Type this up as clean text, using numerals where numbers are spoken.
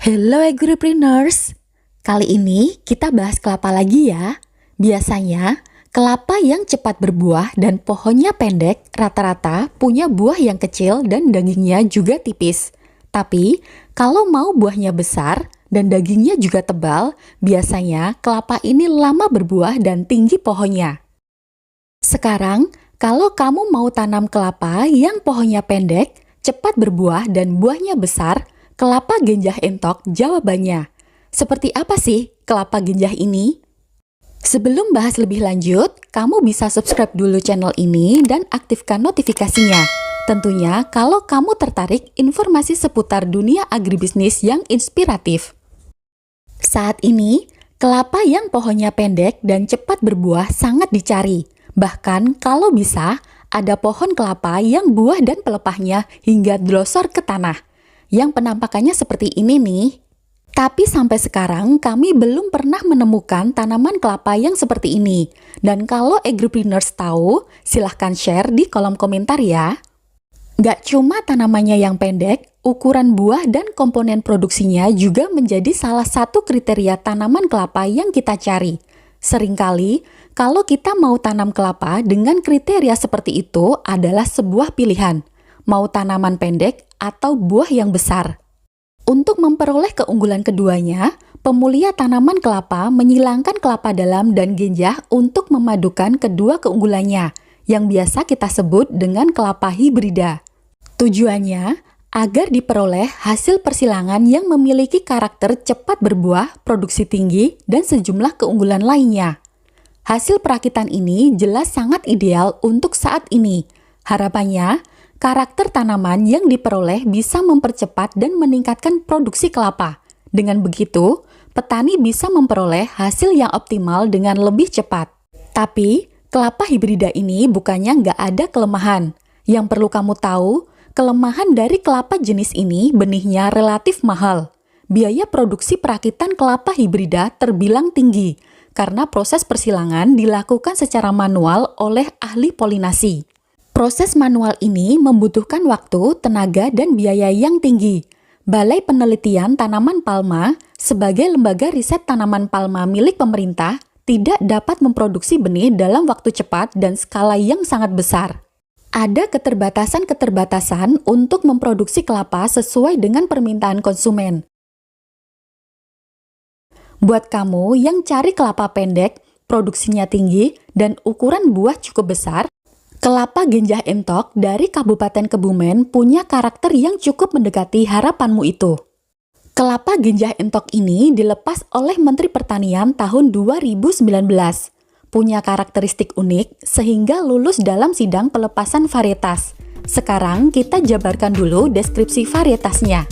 Hello agripreneurs, kali ini kita bahas kelapa lagi ya. Biasanya, kelapa yang cepat berbuah dan pohonnya pendek rata-rata punya buah yang kecil dan dagingnya juga tipis. Tapi, kalau mau buahnya besar dan dagingnya juga tebal, biasanya kelapa ini lama berbuah dan tinggi pohonnya. Sekarang, kalau kamu mau tanam kelapa yang pohonnya pendek, cepat berbuah dan buahnya besar, kelapa genjah entok jawabannya. Seperti apa sih kelapa genjah ini? Sebelum bahas lebih lanjut, kamu bisa subscribe dulu channel ini dan aktifkan notifikasinya. Tentunya kalau kamu tertarik informasi seputar dunia agribisnis yang inspiratif. Saat ini, kelapa yang pohonnya pendek dan cepat berbuah sangat dicari. Bahkan kalau bisa, ada pohon kelapa yang buah dan pelepahnya hingga glosor ke tanah, yang penampakannya seperti ini nih. Tapi sampai sekarang kami belum pernah menemukan tanaman kelapa yang seperti ini. Dan kalau agripreneurs tahu, silahkan share di kolom komentar ya. Gak cuma tanamannya yang pendek, ukuran buah dan komponen produksinya juga menjadi salah satu kriteria tanaman kelapa yang kita cari. Seringkali, kalau kita mau tanam kelapa dengan kriteria seperti itu adalah sebuah pilihan. Mau tanaman pendek atau buah yang besar. Untuk memperoleh keunggulan keduanya, pemulia tanaman kelapa menyilangkan kelapa dalam dan genjah untuk memadukan kedua keunggulannya, yang biasa kita sebut dengan kelapa hibrida. Tujuannya, agar diperoleh hasil persilangan yang memiliki karakter cepat berbuah, produksi tinggi, dan sejumlah keunggulan lainnya. Hasil perakitan ini jelas sangat ideal untuk saat ini. Harapannya, karakter tanaman yang diperoleh bisa mempercepat dan meningkatkan produksi kelapa. Dengan begitu, petani bisa memperoleh hasil yang optimal dengan lebih cepat. Tapi, kelapa hibrida ini bukannya nggak ada kelemahan. Yang perlu kamu tahu, kelemahan dari kelapa jenis ini benihnya relatif mahal. Biaya produksi perakitan kelapa hibrida terbilang tinggi, karena proses persilangan dilakukan secara manual oleh ahli polinasi. Proses manual ini membutuhkan waktu, tenaga, dan biaya yang tinggi. Balai Penelitian Tanaman Palma, sebagai lembaga riset tanaman palma milik pemerintah, tidak dapat memproduksi benih dalam waktu cepat dan skala yang sangat besar. Ada keterbatasan-keterbatasan untuk memproduksi kelapa sesuai dengan permintaan konsumen. Buat kamu yang cari kelapa pendek, produksinya tinggi, dan ukuran buah cukup besar, kelapa genjah entok dari Kabupaten Kebumen punya karakter yang cukup mendekati harapanmu itu. Kelapa genjah entok ini dilepas oleh Menteri Pertanian tahun 2019. Punya karakteristik unik sehingga lulus dalam sidang pelepasan varietas. Sekarang kita jabarkan dulu deskripsi varietasnya.